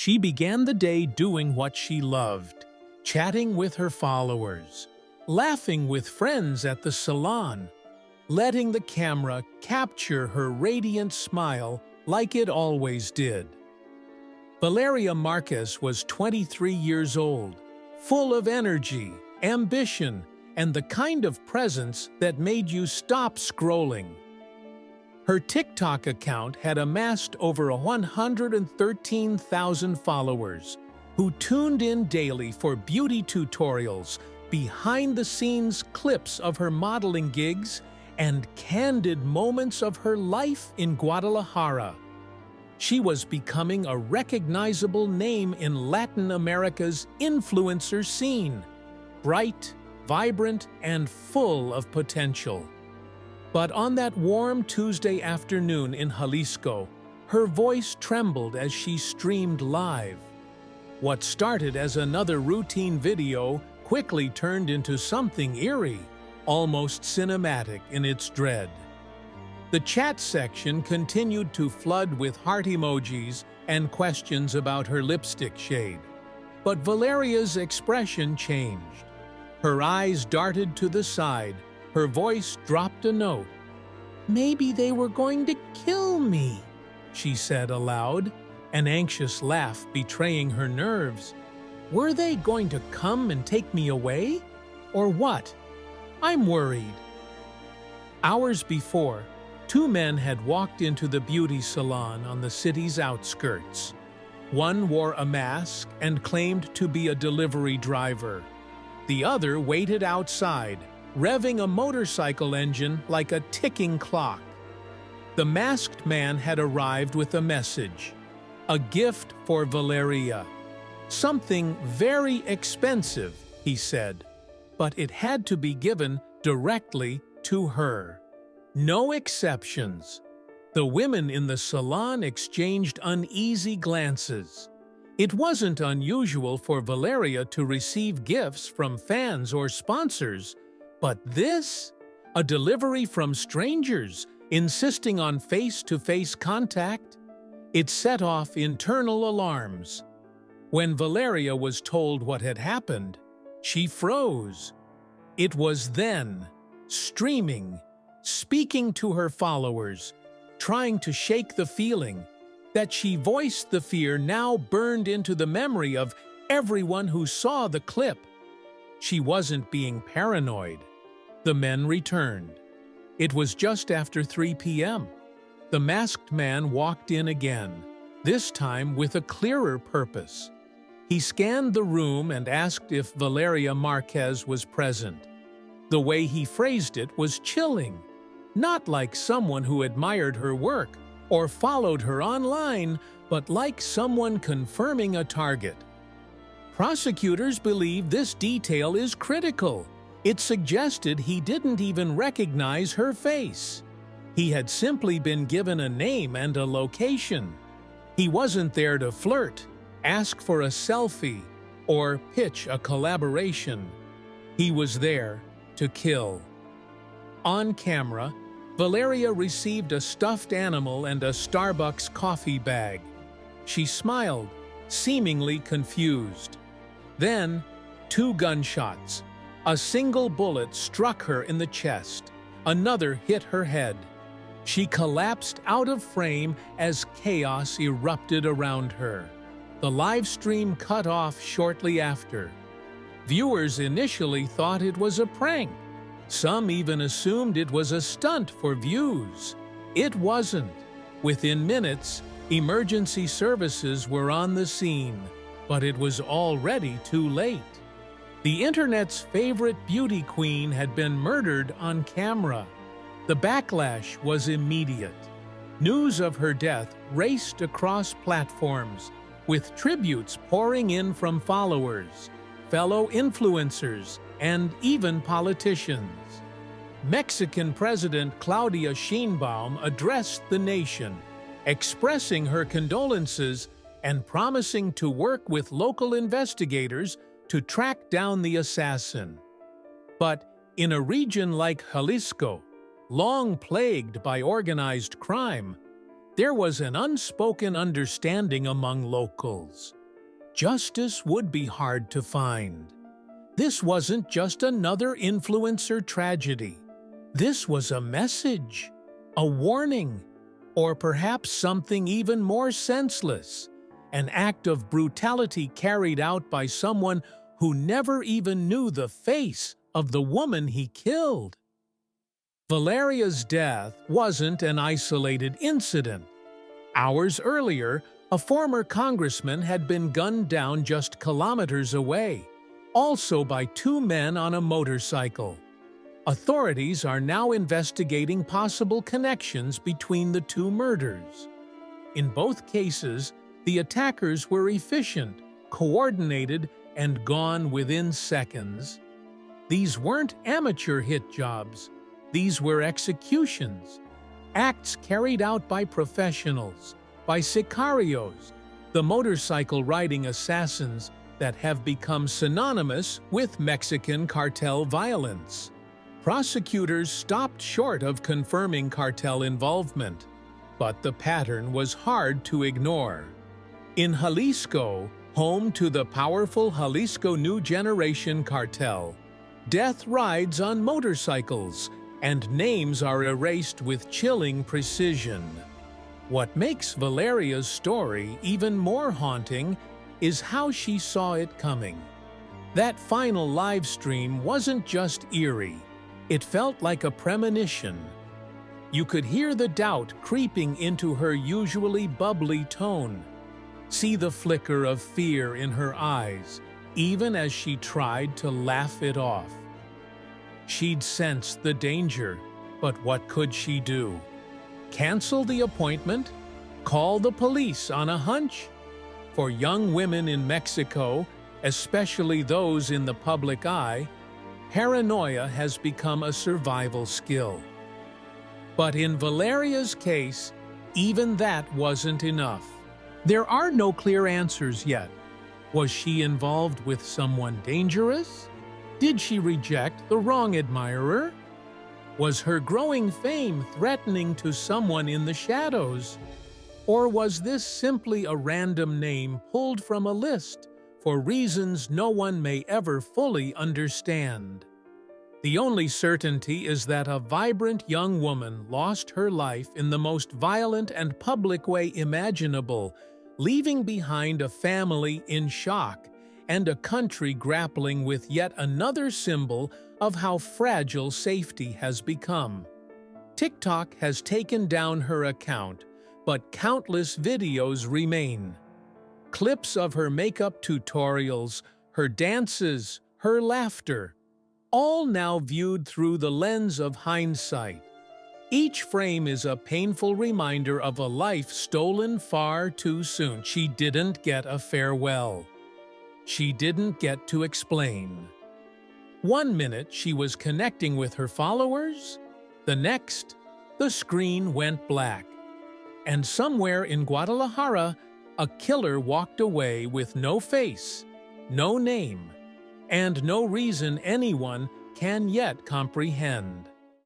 She began the day doing what she loved, chatting with her followers, laughing with friends at the salon, letting the camera capture her radiant smile like it always did. Valeria Marquez was 23 years old, full of energy, ambition, and the kind of presence that made you stop scrolling. Her TikTok account had amassed over 113,000 followers who tuned in daily for beauty tutorials, behind-the-scenes clips of her modeling gigs, and candid moments of her life in Guadalajara. She was becoming a recognizable name in Latin America's influencer scene, bright, vibrant, and full of potential. But on that warm Tuesday afternoon in Jalisco, her voice trembled as she streamed live. What started as another routine video quickly turned into something eerie, almost cinematic in its dread. The chat section continued to flood with heart emojis and questions about her lipstick shade. But Valeria's expression changed. Her eyes darted to the side, her voice dropped a note. "Maybe they were going to kill me," she said aloud, an anxious laugh betraying her nerves. "Were they going to come and take me away? Or what? I'm worried." Hours before, two men had walked into the beauty salon on the city's outskirts. One wore a mask and claimed to be a delivery driver. The other waited outside, revving a motorcycle engine like a ticking clock. The masked man had arrived with a message, a gift for Valyriia. Something very expensive, he said, but it had to be given directly to her. No exceptions. The women in the salon exchanged uneasy glances. It wasn't unusual for Valyriia to receive gifts from fans or sponsors, but this? A delivery from strangers, insisting on face-to-face contact? It set off internal alarms. When Valyriia was told what had happened, she froze. It was then, streaming, speaking to her followers, trying to shake the feeling, that she voiced the fear now burned into the memory of everyone who saw the clip. She wasn't being paranoid. The men returned. It was just after 3 p.m. The masked man walked in again, this time with a clearer purpose. He scanned the room and asked if Valeria Marquez was present. The way he phrased it was chilling, not like someone who admired her work or followed her online, but like someone confirming a target. Prosecutors believe this detail is critical. It suggested he didn't even recognize her face. He had simply been given a name and a location. He wasn't there to flirt, ask for a selfie, or pitch a collaboration. He was there to kill. On camera, Valyriia received a stuffed animal and a Starbucks coffee bag. She smiled, seemingly confused. Then, 2 gunshots. A single bullet struck her in the chest. Another hit her head. She collapsed out of frame as chaos erupted around her. The live stream cut off shortly after. Viewers initially thought it was a prank. Some even assumed it was a stunt for views. It wasn't. Within minutes, emergency services were on the scene, but it was already too late. The internet's favorite beauty queen had been murdered on camera. The backlash was immediate. News of her death raced across platforms, with tributes pouring in from followers, fellow influencers, and even politicians. Mexican President Claudia Sheinbaum addressed the nation, expressing her condolences and promising to work with local investigators to track down the assassin. But in a region like Jalisco, long plagued by organized crime, there was an unspoken understanding among locals. Justice would be hard to find. This wasn't just another influencer tragedy. This was a message, a warning, or perhaps something even more senseless, an act of brutality carried out by someone who never even knew the face of the woman he killed. Valeria's death wasn't an isolated incident. Hours earlier, a former congressman had been gunned down just kilometers away, also by two men on a motorcycle. Authorities are now investigating possible connections between the two murders. In both cases, the attackers were efficient, coordinated, and gone within seconds. These weren't amateur hit jobs. These were executions, acts carried out by professionals, by sicarios, the motorcycle-riding assassins that have become synonymous with Mexican cartel violence. Prosecutors stopped short of confirming cartel involvement, but the pattern was hard to ignore. In Jalisco, home to the powerful Jalisco New Generation cartel, death rides on motorcycles, and names are erased with chilling precision. What makes Valeria's story even more haunting is how she saw it coming. That final live stream wasn't just eerie. It felt like a premonition. You could hear the doubt creeping into her usually bubbly tone, see the flicker of fear in her eyes, even as she tried to laugh it off. She'd sensed the danger, but what could she do? Cancel the appointment? Call the police on a hunch? For young women in Mexico, especially those in the public eye, paranoia has become a survival skill. But in Valeria's case, even that wasn't enough. There are no clear answers yet. Was she involved with someone dangerous? Did she reject the wrong admirer? Was her growing fame threatening to someone in the shadows? Or was this simply a random name pulled from a list for reasons no one may ever fully understand? The only certainty is that a vibrant young woman lost her life in the most violent and public way imaginable, leaving behind a family in shock and a country grappling with yet another symbol of how fragile safety has become. TikTok has taken down her account, but countless videos remain. Clips of her makeup tutorials, her dances, her laughter, all now viewed through the lens of hindsight. Each frame is a painful reminder of a life stolen far too soon. She didn't get a farewell. She didn't get to explain. One minute she was connecting with her followers, the next, the screen went black. And somewhere in Guadalajara, a killer walked away with no face, no name, and no reason anyone can yet comprehend.